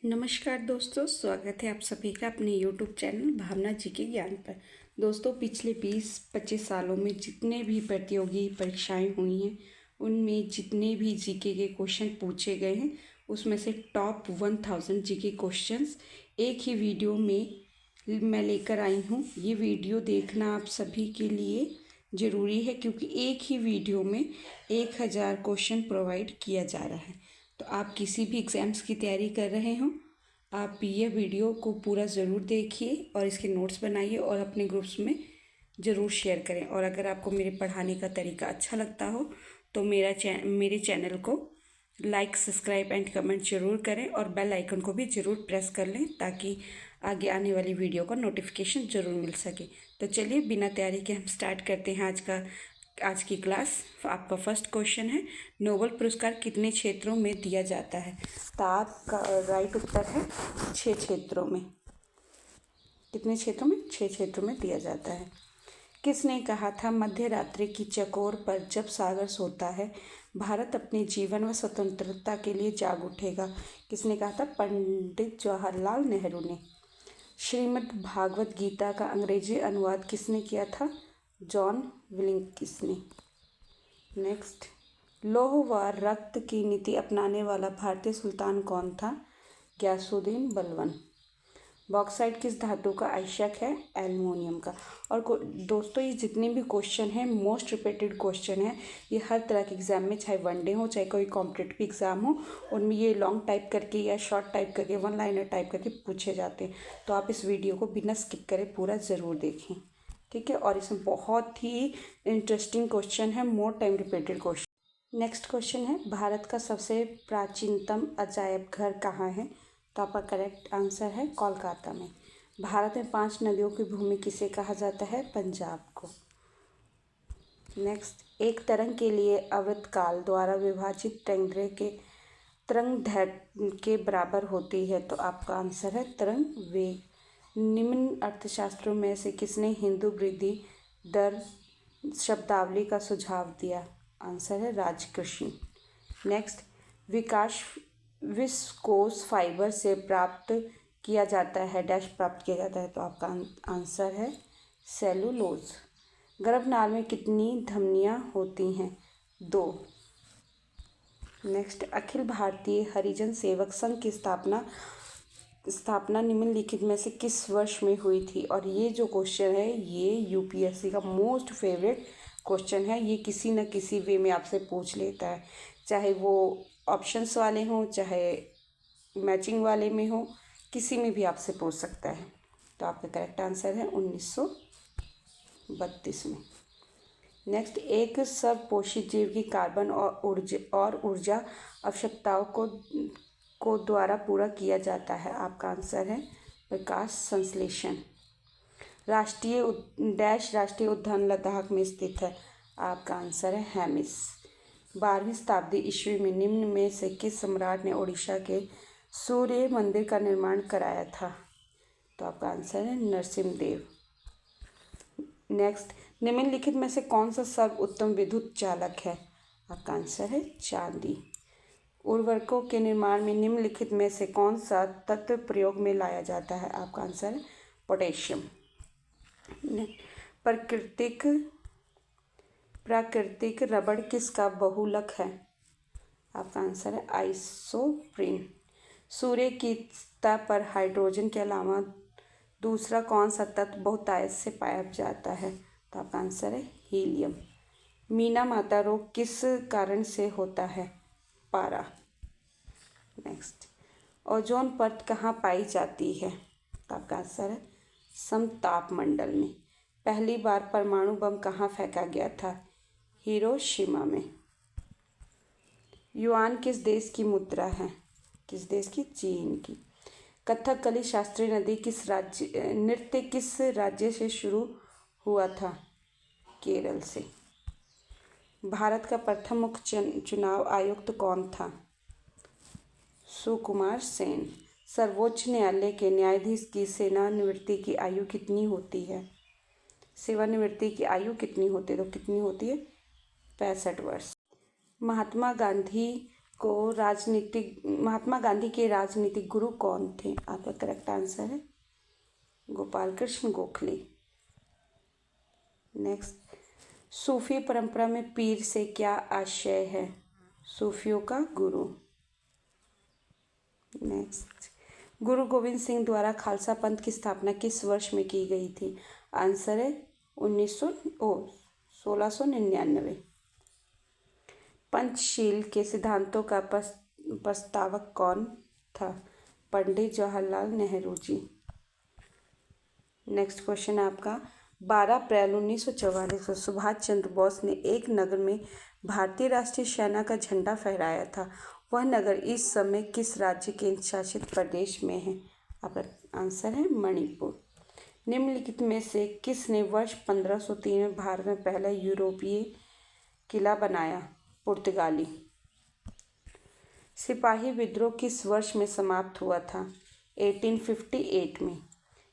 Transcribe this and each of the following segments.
नमस्कार दोस्तों, स्वागत है आप सभी का अपने YouTube चैनल भावना जी के ज्ञान पर। दोस्तों, पिछले 20-25 सालों में जितने भी प्रतियोगी परीक्षाएं हुई हैं उनमें जितने भी जीके के क्वेश्चन पूछे गए हैं उसमें से टॉप 1000 जीके क्वेश्चंस एक ही वीडियो में मैं लेकर आई हूँ। ये वीडियो देखना आप सभी के लिए ज़रूरी है क्योंकि एक ही वीडियो में 1000 क्वेश्चन प्रोवाइड किया जा रहा है। तो आप किसी भी एग्ज़ाम्स की तैयारी कर रहे हो, आप ये वीडियो को पूरा ज़रूर देखिए और इसके नोट्स बनाइए और अपने ग्रुप्स में ज़रूर शेयर करें। और अगर आपको मेरे पढ़ाने का तरीका अच्छा लगता हो तो मेरे चैनल को लाइक, सब्सक्राइब एंड कमेंट ज़रूर करें और बेल आइकन को भी ज़रूर प्रेस कर लें ताकि आगे आने वाली वीडियो का नोटिफिकेशन ज़रूर मिल सके। तो चलिए बिना तैयारी के हम स्टार्ट करते हैं आज की क्लास। आपका फर्स्ट क्वेश्चन है, नोबेल पुरस्कार कितने क्षेत्रों में दिया जाता है? तो आपका राइट उत्तर है 6 क्षेत्रों में। कितने क्षेत्रों में? 6 क्षेत्रों में दिया जाता है। किसने कहा था, मध्य रात्रि की चकोर पर जब सागर सोता है भारत अपने जीवन व स्वतंत्रता के लिए जाग उठेगा? किसने कहा था? पंडित जवाहरलाल नेहरू ने। श्रीमद् भागवत गीता का अंग्रेजी अनुवाद किसने किया था? जॉन विलिंग्स ने। नेक्स्ट, लौह व रक्त की नीति अपनाने वाला भारतीय सुल्तान कौन था? गयासुद्दीन बलबन। बॉक्साइट किस धातु का आयशक है? एल्युमिनियम का। और दोस्तों, ये जितने भी क्वेश्चन हैं मोस्ट रिपीटेड क्वेश्चन है। ये हर तरह के एग्ज़ाम में, चाहे वनडे हो चाहे कोई कॉम्पिटिटिव एग्ज़ाम हो, उनमें ये लॉन्ग टाइप करके या शॉर्ट टाइप करके, वन लाइनर टाइप करके पूछे जाते हैं। तो आप इस वीडियो को बिना स्किप करे पूरा ज़रूर देखें, ठीक है। और इसमें बहुत ही इंटरेस्टिंग क्वेश्चन है, more time repeated question. Next question है, भारत का सबसे प्राचीनतम अजायब घर कहाँ है? तो आपका करेक्ट आंसर है कोलकाता में। भारत में 5 नदियों की भूमि किसे कहा जाता है? पंजाब को। नेक्स्ट, एक तरंग के लिए आवर्तकाल द्वारा विभाजित तरंग के बराबर होती है। तो आपका आंसर है तरंग वेग। निम्न अर्थशास्त्रों में से किसने हिंदू वृद्धि दर शब्दावली का सुझाव दिया? आंसर है राजकृष्ण। नेक्स्ट, विकास विस्कोस फाइबर से प्राप्त किया जाता है, डैश प्राप्त किया जाता है। तो आपका आंसर है सेलुलोज। गर्भनाल में कितनी धमनियां होती हैं? 2। नेक्स्ट, अखिल भारतीय हरिजन सेवक संघ की स्थापना निम्नलिखित में से किस वर्ष में हुई थी? और ये जो क्वेश्चन है ये यूपीएससी का मोस्ट फेवरेट क्वेश्चन है। ये किसी न किसी वे में आपसे पूछ लेता है, चाहे वो ऑप्शंस वाले हों चाहे मैचिंग वाले में हो, किसी में भी आपसे पूछ सकता है। तो आपका करेक्ट आंसर है 1932 में। नेक्स्ट, एक सर्वपोषित जीव की कार्बन और ऊर्जा आवश्यकताओं को द्वारा पूरा किया जाता है। आपका आंसर है प्रकाश संश्लेषण। राष्ट्रीय उद्यान लद्दाख में स्थित है। आपका आंसर है हेमिस। 12वीं शताब्दी ईस्वी में निम्न में से किस सम्राट ने ओडिशा के सूर्य मंदिर का निर्माण कराया था? तो आपका आंसर है नरसिम्हदेव। नेक्स्ट, निम्नलिखित में से कौन सा सर्वोत्तम विद्युत चालक है? आपका आंसर है चांदी। उर्वरकों के निर्माण में निम्नलिखित में से कौन सा तत्व प्रयोग में लाया जाता है? आपका आंसर है पोटेशियम। प्राकृतिक रबड़ किसका बहुलक है? आपका आंसर है आइसोप्रीन। सूर्य की सतह पर हाइड्रोजन के अलावा दूसरा कौन सा तत्व बहुतायत से पाया जाता है? तो आपका आंसर है हीलियम। मीना माता रोग किस कारण से होता है? पारा। नेक्स्ट, ओजोन परत कहाँ पाई जाती है? तो आपका आंसर है समतापमंडल में। पहली बार परमाणु बम कहाँ फेंका गया था? हिरोशिमा में। युआन किस देश की मुद्रा है? किस देश की? चीन की। कथकली शास्त्रीय नृत्य किस राज्य से शुरू हुआ था? केरल से। भारत का प्रथम मुख्य चुनाव आयुक्त कौन था? सुकुमार सेन। सर्वोच्च न्यायालय के न्यायाधीश की सेवानिवृत्ति की आयु कितनी होती है? सेवानिवृत्ति की आयु कितनी होती है? तो कितनी होती है? 65 वर्ष। महात्मा गांधी महात्मा गांधी के राजनीतिक गुरु कौन थे? आपका करेक्ट आंसर है गोपाल कृष्ण गोखले। नेक्स्ट, सूफी परंपरा में पीर से क्या आशय है? सूफियों का गुरु। नेक्स्ट, गुरु गोविंद सिंह द्वारा खालसा पंथ की स्थापना किस वर्ष में की गई थी? आंसर है 1699। पंचशील के सिद्धांतों का प्रस्तावक कौन था? पंडित जवाहरलाल नेहरू जी। नेक्स्ट क्वेश्चन है आपका, 12 अप्रैल 1944 को सुभाष चंद्र बोस ने एक नगर में भारतीय राष्ट्रीय सेना का झंडा फहराया था। वह नगर इस समय किस राज्य केंद्र शासित प्रदेश में है? आपका आंसर है मणिपुर। निम्नलिखित में से किसने वर्ष 1503 में भारत में पहला यूरोपीय किला बनाया? पुर्तगाली। सिपाही विद्रोह किस वर्ष में समाप्त हुआ था? 1858 में।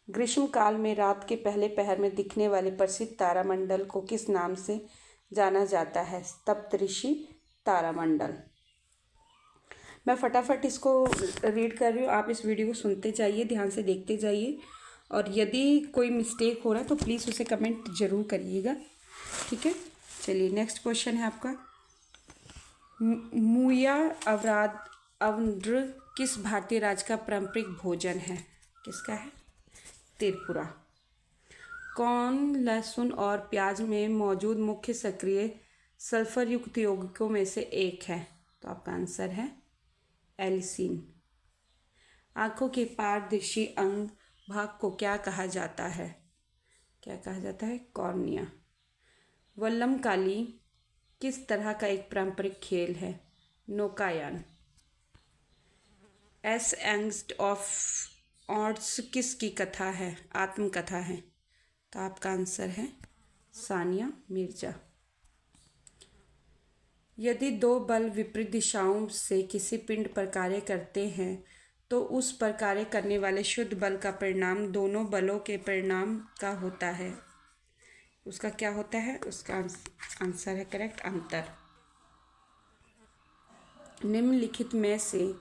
ग्रीष्म काल में रात के पहले पहर में दिखने वाले प्रसिद्ध तारामंडल को किस नाम से जाना जाता है? सप्तऋषि तारामंडल। मैं फटाफट इसको रीड कर रही हूँ, आप इस वीडियो को सुनते जाइए, ध्यान से देखते जाइए, और यदि कोई मिस्टेक हो रहा है तो प्लीज़ उसे कमेंट जरूर करिएगा, ठीक है। चलिए, नेक्स्ट क्वेश्चन है आपका, मुया अवड्र किस भारतीय राज्य का पारंपरिक भोजन है? किसका है? त्रिपुरा। कौन लहसुन और प्याज में मौजूद मुख्य सक्रिय सल्फर युक्त यौगिकों में से एक है? तो आपका आंसर है एलिसिन। आंखों के पारदर्शी अंग भाग को क्या कहा जाता है? क्या कहा जाता है? कॉर्निया। वल्लमकाली किस तरह का एक पारंपरिक खेल है? नौकायन। एस एंग्स्ट ऑफ ऑड्स किसकी कथा है? आत्मकथा है। तो आपका आंसर है सानिया मिर्जा। यदि दो बल विपरीत दिशाओं से किसी पिंड पर कार्य करते हैं तो उस पर कार्य करने वाले शुद्ध बल का परिणाम दोनों बलों के परिणाम का होता है। उसका क्या होता है? उसका आंसर है करेक्ट, अंतर। निम्नलिखित में से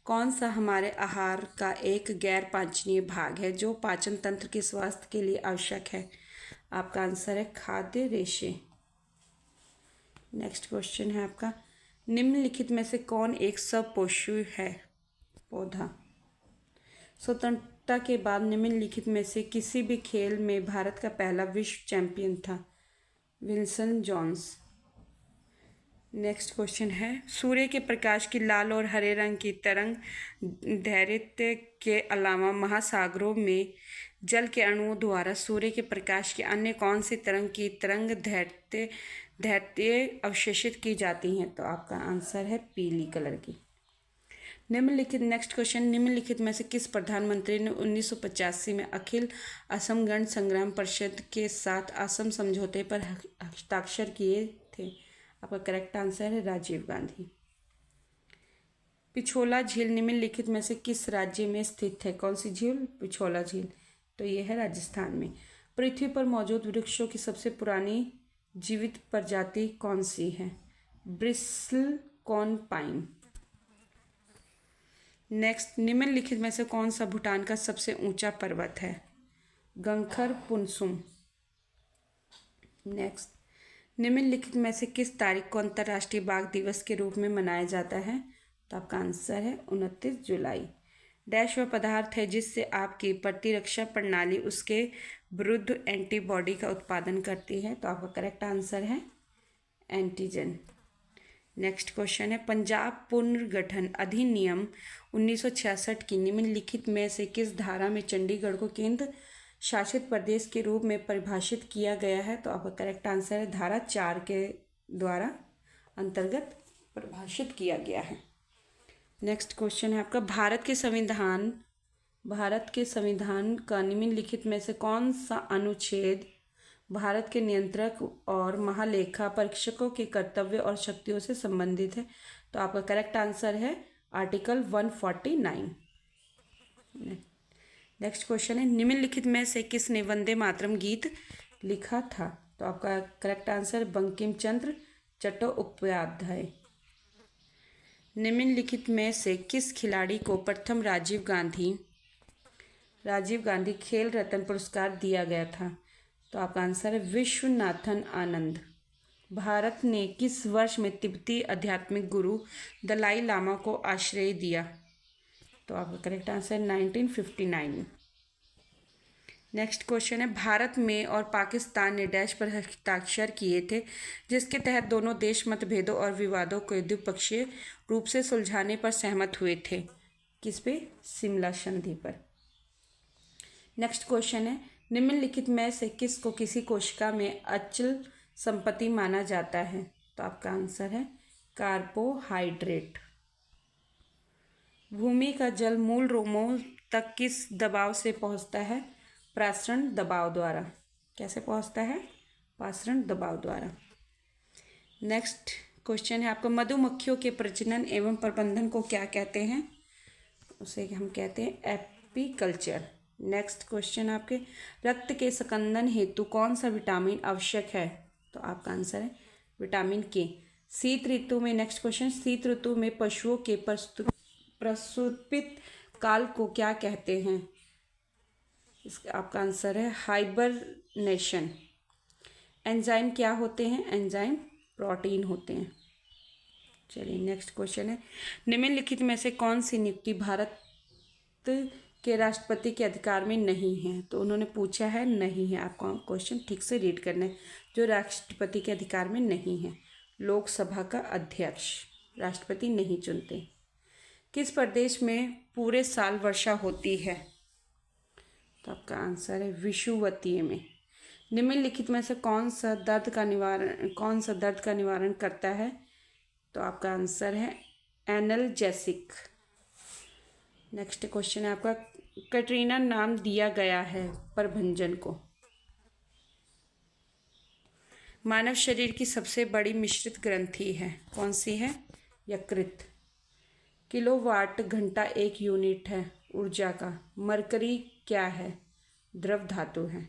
कौन सा हमारे आहार का एक गैर पाचनीय भाग है जो पाचन तंत्र के स्वास्थ्य के लिए आवश्यक है? आपका आंसर है खाद्य रेशे। नेक्स्ट क्वेश्चन है आपका, निम्नलिखित में से कौन एक सपोषु है? पौधा। स्वतंत्रता के बाद निम्नलिखित में से किसी भी खेल में भारत का पहला विश्व चैंपियन था? Wilson Johns. नेक्स्ट क्वेश्चन है, सूर्य के प्रकाश की लाल और हरे रंग की तरंग दैर्घ्य के अलावा महासागरों में जल के अणुओं द्वारा सूर्य के प्रकाश की अन्य कौन सी तरंग की तरंग दैर्घ्य अवशोषित की जाती हैं? तो आपका आंसर है पीली कलर की। नेक्स्ट क्वेश्चन, निम्नलिखित में से किस प्रधानमंत्री ने 1985 में अखिल असम गण संग्राम परिषद के साथ असम समझौते पर हस्ताक्षर किए थे? आपका करेक्ट आंसर है राजीव गांधी। पिछोला झील निम्नलिखित में से किस राज्य में स्थित है? कौन सी झील? पिछोला झील। तो यह है राजस्थान में। पृथ्वी पर मौजूद वृक्षों की सबसे पुरानी जीवित प्रजाति कौन सी है? ब्रिस्लकॉन पाइन। नेक्स्ट, निम्नलिखित में से कौन सा भूटान का सबसे ऊंचा पर्वत है? गंखर पुनसुम। नेक्स्ट, निम्नलिखित में से किस तारीख को अंतर्राष्ट्रीय बाघ दिवस के रूप में मनाया जाता है? तो आपका आंसर है 29 जुलाई। डैश वह पदार्थ है जिससे आपकी प्रतिरक्षा प्रणाली उसके विरुद्ध एंटीबॉडी का उत्पादन करती है? तो आपका करेक्ट आंसर है एंटीजन। नेक्स्ट क्वेश्चन है, पंजाब पुनर्गठन अधिनियम 1966 की निम्नलिखित में से किस धारा में चंडीगढ़ को केंद्र शासित प्रदेश के रूप में परिभाषित किया गया है? तो आपका करेक्ट आंसर है धारा 4 के द्वारा अंतर्गत परिभाषित किया गया है। नेक्स्ट क्वेश्चन है आपका, भारत के संविधान का निम्नलिखित में से कौन सा अनुच्छेद भारत के नियंत्रक और महालेखा परीक्षकों के कर्तव्य और शक्तियों से संबंधित है? तो आपका करेक्ट आंसर है आर्टिकल 149। नेक्स्ट क्वेश्चन है, निम्नलिखित में से किसने वंदे मातरम गीत लिखा था? तो आपका करेक्ट आंसर बंकिम चंद्र चट्टोपाध्याय। निम्नलिखित में से किस खिलाड़ी को प्रथम राजीव गांधी खेल रत्न पुरस्कार दिया गया था? तो आपका आंसर है विश्वनाथन आनंद। भारत ने किस वर्ष में तिब्बती आध्यात्मिक गुरु दलाई लामा को आश्रय दिया? तो आपका करेक्ट आंसर 1959। नेक्स्ट क्वेश्चन है, भारत में और पाकिस्तान ने डैश पर हस्ताक्षर किए थे जिसके तहत दोनों देश मतभेदों और विवादों को द्विपक्षीय रूप से सुलझाने पर सहमत हुए थे? किस पे? शिमला संधि पर। नेक्स्ट क्वेश्चन है, निम्नलिखित में से किसको किसी कोशिका में अचल संपत्ति माना जाता है? तो आपका आंसर है कार्बोहाइड्रेट। भूमि का जल मूल रोमों तक किस दबाव से पहुंचता है? प्रसरण दबाव द्वारा। कैसे पहुंचता है? प्रसरण दबाव द्वारा। नेक्स्ट क्वेश्चन है आपका, मधुमक्खियों के प्रजनन एवं प्रबंधन को क्या कहते हैं? उसे हम कहते हैं एपीकल्चर। नेक्स्ट क्वेश्चन आपके, रक्त के संकंदन हेतु कौन सा विटामिन आवश्यक है? तो आपका आंसर है विटामिन के। शीत ऋतु में, नेक्स्ट क्वेश्चन, शीत ऋतु में पशुओं के प्रसुपित काल को क्या कहते हैं? इसका आपका आंसर है हाइबरनेशन। एंजाइम क्या होते हैं? एंजाइम प्रोटीन होते हैं। चलिए नेक्स्ट क्वेश्चन है, निम्नलिखित में से कौन सी नियुक्ति भारत के राष्ट्रपति के अधिकार में नहीं है? तो उन्होंने पूछा है नहीं है, आपको क्वेश्चन ठीक से रीड करना है। जो राष्ट्रपति के अधिकार में नहीं है, लोकसभा का अध्यक्ष, राष्ट्रपति नहीं चुनते। किस प्रदेश में पूरे साल वर्षा होती है? तो आपका आंसर है विषुवतीय में। निम्नलिखित में से कौन सा दर्द का निवारण करता है? तो आपका आंसर है एनाल्जेसिक। नेक्स्ट क्वेश्चन है आपका, कैटरीना नाम दिया गया है प्रभंजन को? मानव शरीर की सबसे बड़ी मिश्रित ग्रंथि है, कौन सी है? यकृत। किलोवाट घंटा एक यूनिट है ऊर्जा का। मरकरी क्या है? द्रव धातु है।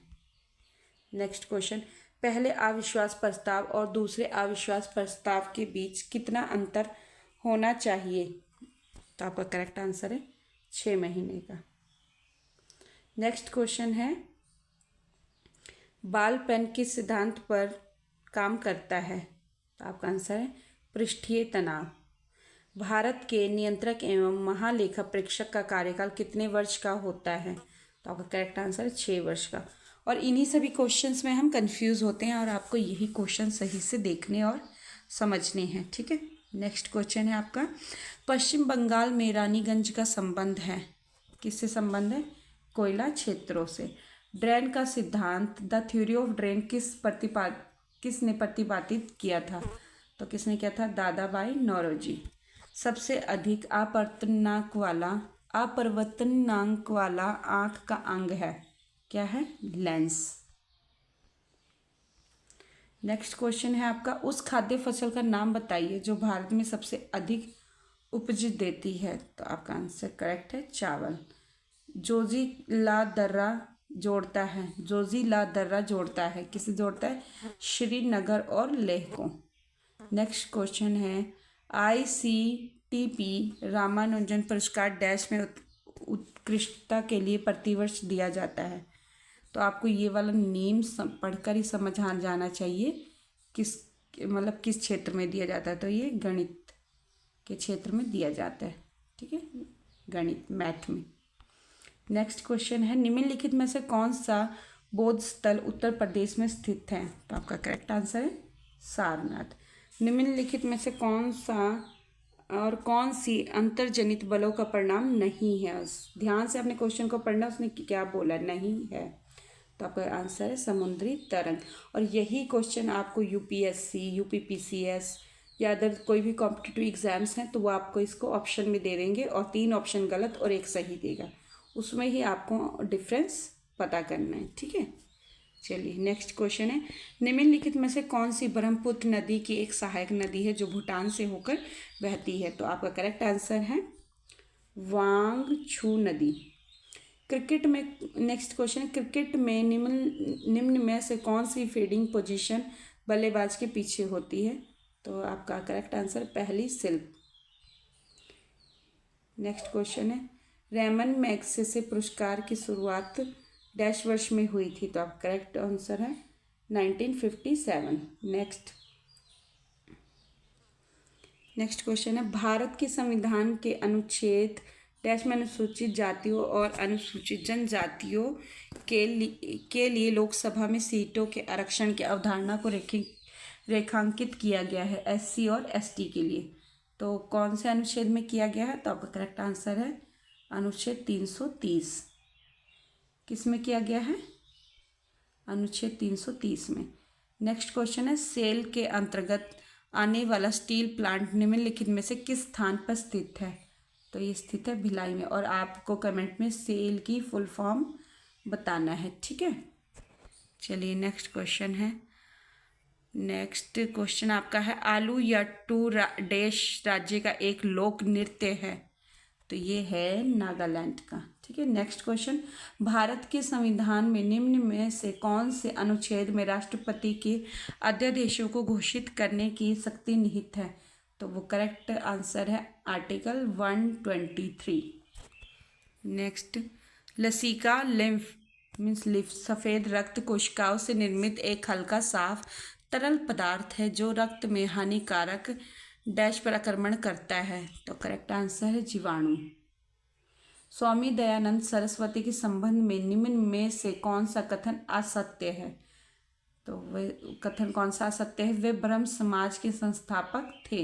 नेक्स्ट क्वेश्चन, पहले अविश्वास प्रस्ताव और दूसरे अविश्वास प्रस्ताव के बीच कितना अंतर होना चाहिए? तो आपका करेक्ट आंसर है 6 महीने का। नेक्स्ट क्वेश्चन है, बॉल पेन किस सिद्धांत पर काम करता है? तो आपका आंसर है पृष्ठीय तनाव। भारत के नियंत्रक एवं महालेखा परीक्षक का कार्यकाल कितने वर्ष का होता है? तो आपका करेक्ट आंसर है 6 वर्ष का। और इन्हीं सभी क्वेश्चंस में हम कंफ्यूज होते हैं और आपको यही क्वेश्चन सही से देखने और समझने हैं, ठीक है। नेक्स्ट क्वेश्चन है आपका, पश्चिम बंगाल में रानीगंज का संबंध है, किससे संबंध है? कोयला क्षेत्रों से। ड्रेन का सिद्धांत, द थ्योरी ऑफ ड्रेन किसने प्रतिपादित किया था? तो किसने किया था? दादाबाई नौरोजी। सबसे अधिक अपवर्तनांक वाला आँख का अंग है, क्या है? लेंस। नेक्स्ट क्वेश्चन है आपका, उस खाद्य फसल का नाम बताइए जो भारत में सबसे अधिक उपज देती है। तो आपका आंसर करेक्ट है चावल। जोजिला दर्रा जोड़ता है, किसे जोड़ता है? श्रीनगर और लेह को। नेक्स्ट क्वेश्चन है, ICTP रामानुजन पुरस्कार डैश में उत्कृष्टता के लिए प्रतिवर्ष दिया जाता है। तो आपको ये वाला नेम पढ़कर ही समझ जाना चाहिए किस क्षेत्र में दिया जाता है। तो ये गणित के क्षेत्र में दिया जाता है, ठीक है, गणित, मैथ में। नेक्स्ट क्वेश्चन है, निम्नलिखित में से कौन सा बौद्ध स्थल उत्तर प्रदेश में स्थित है? तो आपका करेक्ट आंसर है सारनाथ। निम्नलिखित में से कौन सी अंतर्जनित बलों का परिणाम नहीं है? ध्यान से अपने क्वेश्चन को पढ़ना, उसने क्या बोला, नहीं है। तो आपका आंसर है समुद्री तरंग। और यही क्वेश्चन आपको UPSC, UPPCS या अदर कोई भी कॉम्पिटिटिव एग्जाम्स हैं तो वो आपको इसको ऑप्शन में दे देंगे और 3 ऑप्शन गलत और 1 सही देगा, उसमें ही आपको डिफरेंस पता करना है, ठीक है। चलिए नेक्स्ट क्वेश्चन है, निम्नलिखित में से कौन सी ब्रह्मपुत्र नदी की एक सहायक नदी है जो भूटान से होकर बहती है? तो आपका करेक्ट आंसर है वांगछू नदी। क्रिकेट में, नेक्स्ट क्वेश्चन, क्रिकेट में निम्न में से कौन सी फील्डिंग पोजीशन बल्लेबाज के पीछे होती है? तो आपका करेक्ट आंसर पहली स्लिप। नेक्स्ट क्वेश्चन है रैमन मैग्सेसे पुरस्कार की शुरुआत डैश वर्ष में हुई थी, तो आप करेक्ट आंसर है 1957। नेक्स्ट क्वेश्चन है भारत के संविधान के अनुच्छेद डैश में अनुसूचित जातियों और अनुसूचित जनजातियों के लिए लोकसभा में सीटों के आरक्षण की अवधारणा को रेखांकित किया गया है एससी और एसटी के लिए, तो कौन से अनुच्छेद में किया गया है? तो आपका करेक्ट आंसर है अनुच्छेद 330। किस में किया गया है? अनुच्छेद 330 में। नेक्स्ट क्वेश्चन है सेल के अंतर्गत आने वाला स्टील प्लांट निम्नलिखित में से किस स्थान पर स्थित है? तो ये स्थित है भिलाई में, और आपको कमेंट में सेल की फुल फॉर्म बताना है, ठीक है। चलिए नेक्स्ट क्वेश्चन है। नेक्स्ट क्वेश्चन आपका है आलू यट्टू डैश राज्य का एक लोक नृत्य है, तो ये है नागालैंड का, ठीक है। नेक्स्ट क्वेश्चन भारत के संविधान में निम्न में से कौन से अनुच्छेद में राष्ट्रपति के अध्यादेशों को घोषित करने की शक्ति निहित है? तो वो करेक्ट आंसर है आर्टिकल 123। नेक्स्ट लसिका लिम्फ मीन्स लिम्फ सफ़ेद रक्त कोशिकाओं से निर्मित एक हल्का साफ तरल पदार्थ है जो रक्त में हानिकारक डैश पर आक्रमण करता है, तो करेक्ट आंसर है जीवाणु। स्वामी दयानंद सरस्वती के संबंध में निम्न में से कौन सा कथन असत्य है? तो वे कथन कौन सा असत्य है? वे ब्रह्म समाज के संस्थापक थे।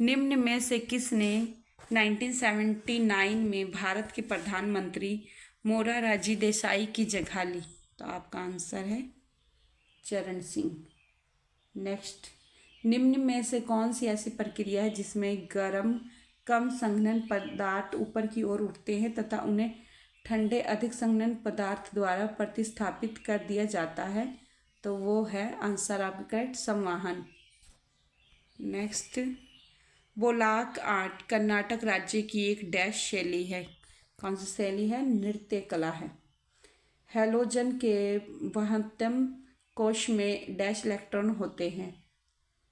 निम्न में से किसने 1979 में भारत के प्रधानमंत्री मोरारजी देसाई की जगह ली? तो आपका आंसर है चरण सिंह। नेक्स्ट निम्न में से कौन सी ऐसी प्रक्रिया है जिसमें गर्म कम संघनन पदार्थ ऊपर की ओर उठते हैं तथा उन्हें ठंडे अधिक संघनन पदार्थ द्वारा प्रतिस्थापित कर दिया जाता है? तो वो है आंसर आपका करेक्ट संवाहन। नेक्स्ट बोलाक आर्ट कर्नाटक राज्य की एक डैश शैली है, कौन सी शैली है? नृत्य कला है। हैलोजन के महत्तम कोश में डैश इलेक्ट्रॉन होते हैं,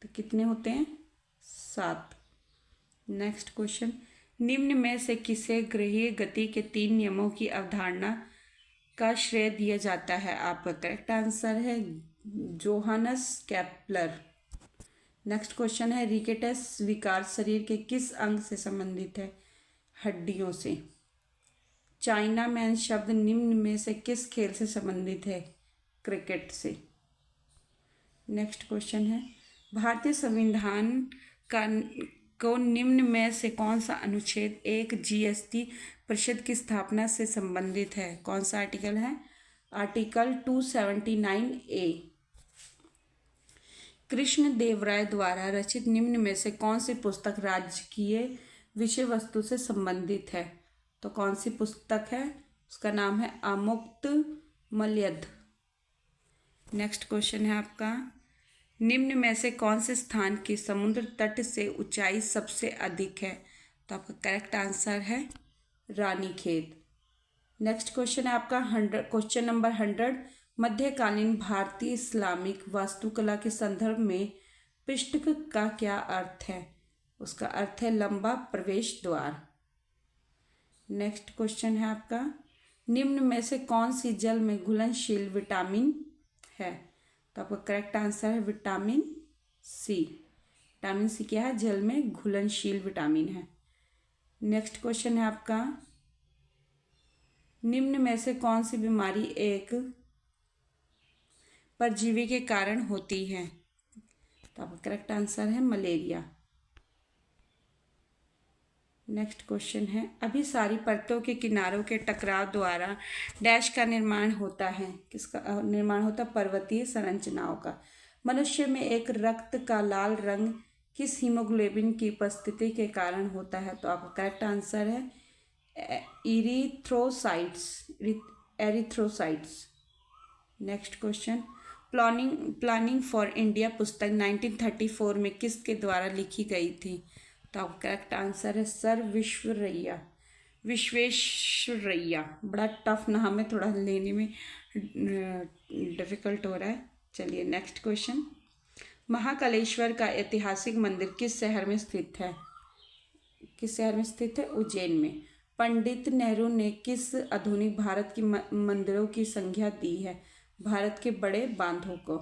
तो कितने होते हैं? 7। नेक्स्ट क्वेश्चन निम्न में से किसे ग्रहीय गति के 3 नियमों की अवधारणा का श्रेय दिया जाता है? आपका करेक्ट आंसर है जोहानस केपलर। नेक्स्ट क्वेश्चन है रिकेटस विकार शरीर के किस अंग से संबंधित है? हड्डियों से। चाइना मैन शब्द निम्न में से किस खेल से संबंधित है? क्रिकेट से। नेक्स्ट क्वेश्चन है भारतीय संविधान को निम्न में से कौन सा अनुच्छेद 1 जीएसटी परिषद की स्थापना से संबंधित है? कौन सा आर्टिकल है? Article 279A। कृष्ण देव राय द्वारा रचित निम्न में से कौन सी पुस्तक राजकीय विषय वस्तु से संबंधित है? तो कौन सी पुस्तक है? उसका नाम है अमुक्त मल्यद। नेक्स्ट क्वेश्चन है आपका निम्न में से कौन से स्थान की समुद्र तट से ऊंचाई सबसे अधिक है? तो आपका करेक्ट आंसर है रानीखेत। नेक्स्ट क्वेश्चन है आपका क्वेश्चन नंबर 100 मध्यकालीन भारतीय इस्लामिक वास्तुकला के संदर्भ में पिष्टक का क्या अर्थ है? उसका अर्थ है लंबा प्रवेश द्वार। नेक्स्ट क्वेश्चन है आपका निम्न में से कौन सी जल में घुलनशील विटामिन है? तो आपका करेक्ट आंसर है विटामिन सी। विटामिन सी क्या है? जल में घुलनशील विटामिन है। नेक्स्ट क्वेश्चन है आपका निम्न में से कौन सी बीमारी एक परजीवी के कारण होती है? तो आपका करेक्ट आंसर है मलेरिया। नेक्स्ट क्वेश्चन है अभिसारी परतों के किनारों के टकराव द्वारा डैश का निर्माण होता है? किसका निर्माण होता है? पर्वतीय संरचनाओं का। मनुष्य में एक रक्त का लाल रंग किस हीमोग्लोबिन की उपस्थिति के कारण होता है? तो आपका करेक्ट आंसर है erythrocytes. Next question planning for India पुस्तक 1934 में किसके द्वारा लिखी गई थी? तो आपका करेक्ट आंसर है सर विश्वेश्वरैया। बड़ा टफ नाम है, थोड़ा लेने में डिफ़िकल्ट हो रहा है। चलिए नेक्स्ट क्वेश्चन महाकालेश्वर का ऐतिहासिक मंदिर किस शहर में स्थित है? किस शहर में स्थित है? उज्जैन में। पंडित नेहरू ने किस आधुनिक भारत की मंदिरों की संज्ञा दी है? भारत के बड़े बांधों को।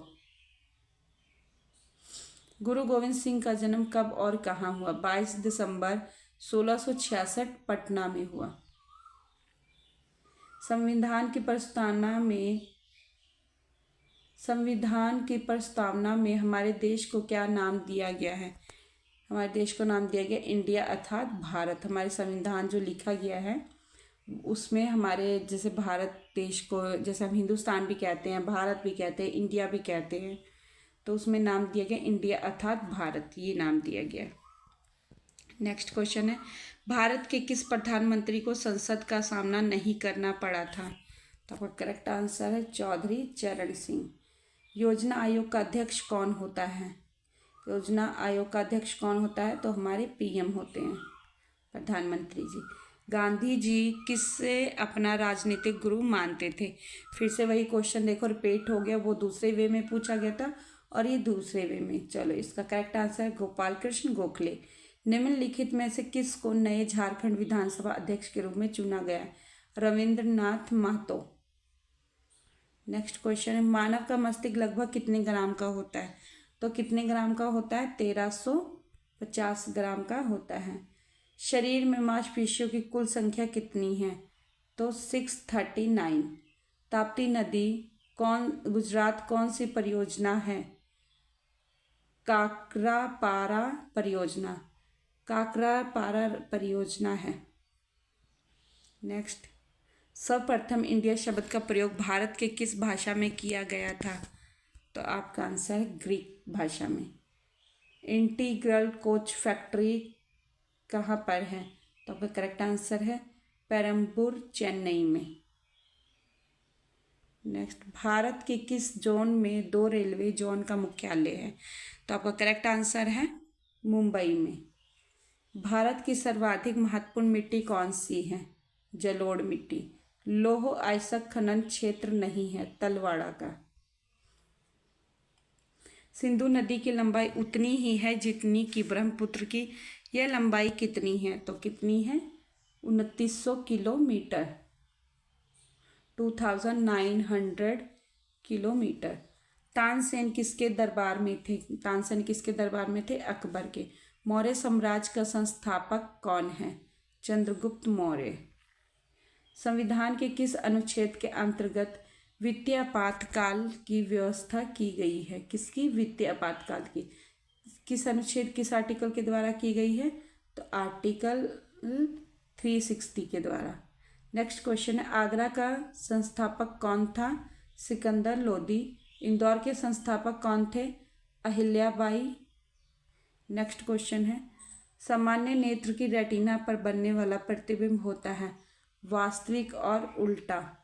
गुरु गोविंद सिंह का जन्म कब और कहाँ हुआ? 22 दिसंबर 1666 पटना में हुआ। संविधान की प्रस्तावना में हमारे देश को क्या नाम दिया गया है? हमारे देश को नाम दिया गया इंडिया अर्थात भारत। हमारे संविधान जो लिखा गया है उसमें हमारे जैसे भारत देश को, जैसे हम हिंदुस्तान भी कहते हैं, भारत भी कहते हैं, इंडिया भी कहते हैं, तो उसमें नाम दिया गया इंडिया अर्थात भारत, ये नाम दिया गया। नेक्स्ट क्वेश्चन है, भारत के किस प्रधानमंत्री को संसद का सामना नहीं करना पड़ा था? तो आपका करेक्ट आंसर है चौधरी चरण सिंह। योजना आयोग का अध्यक्ष कौन होता है? योजना आयोग का अध्यक्ष कौन होता है? तो हमारे पीएम होते हैं, प्रधानमंत्री जी। गांधी जी किससे अपना राजनीतिक गुरु मानते थे? फिर से वही क्वेश्चन देखो रिपीट हो गया, वो दूसरे वे में पूछा गया था और ये दूसरे वे में। चलो इसका करेक्ट आंसर है गोपाल कृष्ण गोखले। निम्नलिखित में से किस को नए झारखंड विधानसभा अध्यक्ष के रूप में चुना गया? रविंद्रनाथ महतो। नेक्स्ट क्वेश्चन है, मानव का मस्तिष्क लगभग कितने ग्राम का होता है? तो कितने ग्राम का होता है? 1350 ग्राम का होता है। शरीर में मांसपेशियों की कुल संख्या कितनी है? तो 639। ताप्ती नदी गुजरात कौन सी परियोजना है? काकरापारा परियोजना है। नेक्स्ट, सर्वप्रथम इंडिया शब्द का प्रयोग भारत के किस भाषा में किया गया था? तो आपका आंसर है ग्रीक भाषा में। इंटीग्रल कोच फैक्ट्री कहाँ पर है? तो आपका करेक्ट आंसर है पेरम्बूर, चेन्नई में। नेक्स्ट, भारत के किस जोन में 2 रेलवे जोन का मुख्यालय है? तो आपका करेक्ट आंसर है मुंबई में। भारत की सर्वाधिक महत्वपूर्ण मिट्टी कौन सी है? जलोढ़ मिट्टी। लौह अयस्क खनन क्षेत्र नहीं है, तलवाड़ा का। सिंधु नदी की लंबाई उतनी ही है जितनी कि ब्रह्मपुत्र की। यह लंबाई कितनी है? तो कितनी है? 2900 किलोमीटर, 2900 किलोमीटर। तानसेन किसके दरबार में थे? तानसेन किसके दरबार में थे? अकबर के। मौर्य साम्राज्य का संस्थापक कौन है? चंद्रगुप्त मौर्य। संविधान के किस अनुच्छेद के अंतर्गत वित्तीय आपातकाल की व्यवस्था की गई है? किसकी? वित्तीय आपातकाल की। किस अनुच्छेद, किस आर्टिकल के द्वारा की गई है? तो आर्टिकल 360 के द्वारा। नेक्स्ट क्वेश्चन है, आगरा का संस्थापक कौन था? सिकंदर लोदी। इंदौर के संस्थापक कौन थे? अहिल्याबाई। नेक्स्ट क्वेश्चन है, सामान्य नेत्र की रेटिना पर बनने वाला प्रतिबिंब होता है वास्तविक और उल्टा।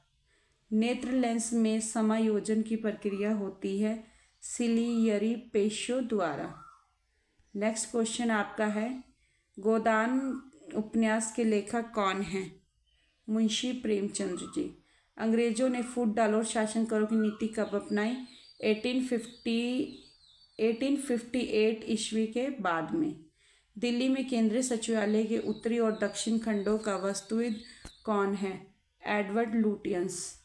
नेत्र लेंस में समायोजन की प्रक्रिया होती है सिलियरी पेशियों द्वारा। नेक्स्ट क्वेश्चन आपका है, गोदान उपन्यास के लेखक कौन हैं? मुंशी प्रेमचंद्र जी। अंग्रेजों ने फूट डालो और शासन करो की नीति कब अपनाई? 1858 ईस्वी के बाद में। दिल्ली में केंद्रीय सचिवालय के उत्तरी और दक्षिण खंडों का वास्तुविद कौन है? Edward Lutyens.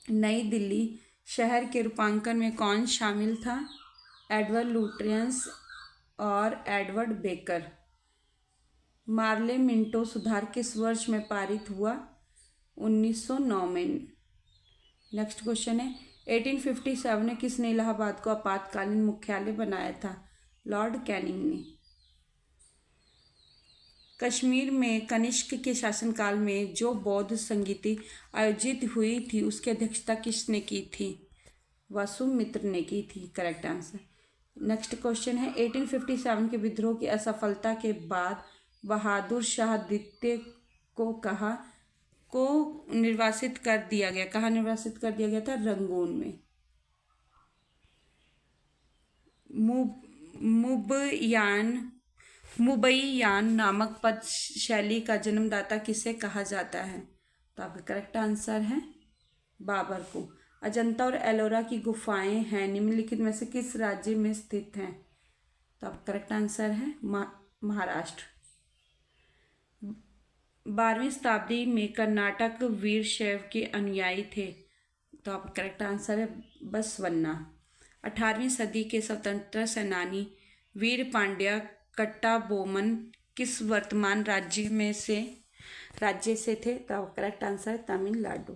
नई दिल्ली शहर के रूपांकन में कौन शामिल था? एडवर्ड लुटियंस और एडवर्ड बेकर। मार्ले मिंटो सुधार किस वर्ष में पारित हुआ? 1909 में। नेक्स्ट क्वेश्चन है, 1857 में किसने इलाहाबाद को आपातकालीन मुख्यालय बनाया था? लॉर्ड कैनिंग ने। कश्मीर में कनिष्क के शासनकाल में जो बौद्ध संगीति आयोजित हुई थी उसकी अध्यक्षता किसने की थी? वसुमित्र ने की थी। Correct answer. नेक्स्ट क्वेश्चन है, 1857 के विद्रोह की असफलता के बाद बहादुर शाह द्वितीय को निर्वासित कर दिया गया। कहाँ निर्वासित कर दिया गया था? रंगून में। मुबैयान नामक पद शैली का जन्मदाता किसे कहा जाता है? तो आपका करेक्ट आंसर है बाबर को। अजंता और एलोरा की गुफाएं हैं निम्नलिखित में से किस राज्य में स्थित हैं? तो आपका करेक्ट आंसर है महाराष्ट्र। 12वीं शताब्दी में कर्नाटक वीरशैव के अनुयायी थे, तो आपका करेक्ट आंसर है बसवन्ना। 18वीं सदी के स्वतंत्रता सेनानी वीर पांड्या कट्टाबोमन किस वर्तमान राज्य से थे, तो करेक्ट आंसर है तमिलनाडु।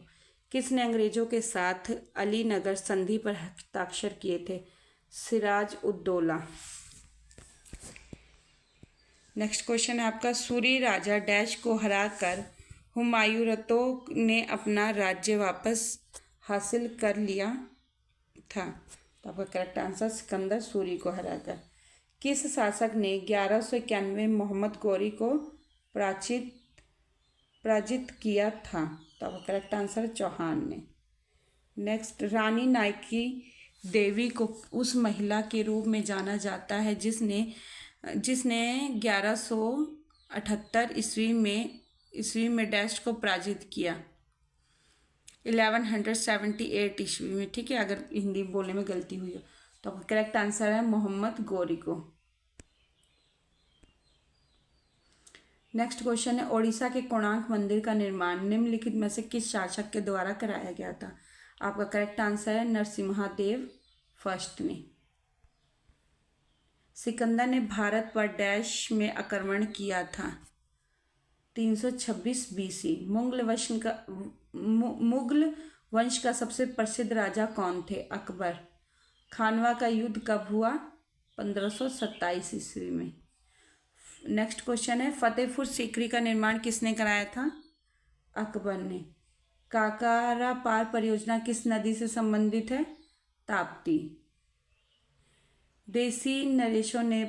किसने अंग्रेजों के साथ अलीनगर संधि पर हस्ताक्षर किए थे, सिराज उद दौला। नेक्स्ट क्वेश्चन है आपका, सूरी राजा डैश को हराकर हुमायूरतों ने अपना राज्य वापस हासिल कर लिया था, तो आपका करेक्ट आंसर सिकंदर सूरी को हराकर। किस शासक ने 1191 मोहम्मद गौरी को पराजित किया था, तो आपका करेक्ट आंसर है चौहान ने। नेक्स्ट, रानी नाइकी देवी को उस महिला के रूप में जाना जाता है जिसने 1178 ईस्वी में डैश को पराजित किया, 1178 ईस्वी में, ठीक है। अगर हिंदी बोलने में गलती हुई हो तो करेक्ट आंसर है मोहम्मद गौरी को। नेक्स्ट क्वेश्चन है, ओडिशा के कोणार्क मंदिर का निर्माण निम्नलिखित में से किस शासक के द्वारा कराया गया था, आपका करेक्ट आंसर है नरसिम्हादेव फर्स्ट ने। सिकंदर ने भारत पर डैश में आक्रमण किया था, 326 BC। मुगल वंश का सबसे प्रसिद्ध राजा कौन थे, अकबर। खानवा का युद्ध कब हुआ, 1527 ईस्वी में। नेक्स्ट क्वेश्चन है, फतेहपुर सीकरी का निर्माण किसने कराया था, अकबर ने। काकारा पार परियोजना किस नदी से संबंधित है, ताप्ती। देसी नरेशों ने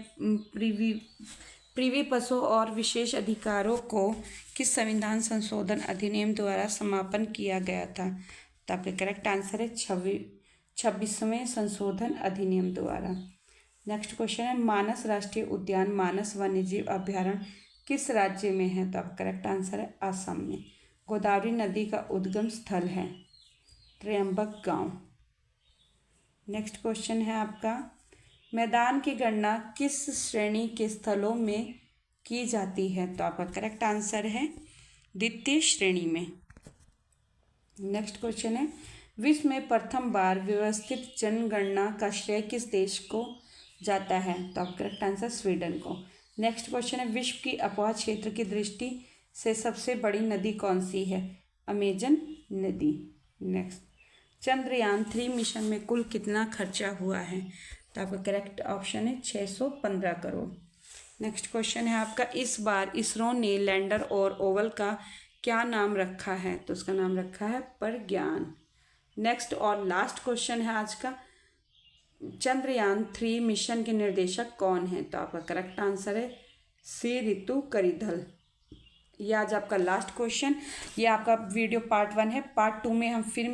प्रीवी पशु और विशेष अधिकारों को किस संविधान संशोधन अधिनियम द्वारा समापन किया गया था, तो आपका करेक्ट आंसर है 26वें संशोधन अधिनियम द्वारा। नेक्स्ट क्वेश्चन है, मानस राष्ट्रीय उद्यान मानस वन्यजीव अभ्यारण्य किस राज्य में है, तो आपका करेक्ट आंसर है असम में। गोदावरी नदी का उद्गम स्थल है त्र्यंबकगांव। नेक्स्ट क्वेश्चन है आपका, मैदान की गणना किस श्रेणी के स्थलों में की जाती है, तो आपका करेक्ट आंसर है द्वितीय श्रेणी में। नेक्स्ट क्वेश्चन है, विश्व में प्रथम बार व्यवस्थित जनगणना का श्रेय किस देश को जाता है, तो आपका करेक्ट आंसर स्वीडन को। नेक्स्ट क्वेश्चन है, विश्व की अपवाह क्षेत्र की दृष्टि से सबसे बड़ी नदी कौन सी है, अमेजन नदी। नेक्स्ट, चंद्रयान 3 मिशन में कुल कितना खर्चा हुआ है, तो आपका करेक्ट ऑप्शन है 615 करोड़। नेक्स्ट क्वेश्चन है आपका, इस बार इसरो ने लैंडर और ओवल का क्या नाम रखा है, तो उसका नाम रखा है प्रज्ञान। नेक्स्ट और लास्ट क्वेश्चन है आज का, चंद्रयान 3 मिशन के निर्देशक कौन है, तो आपका करेक्ट आंसर है सी रितु करिधल। ये आज आपका लास्ट क्वेश्चन, ये आपका वीडियो पार्ट 1 है। पार्ट 2 में हम फिर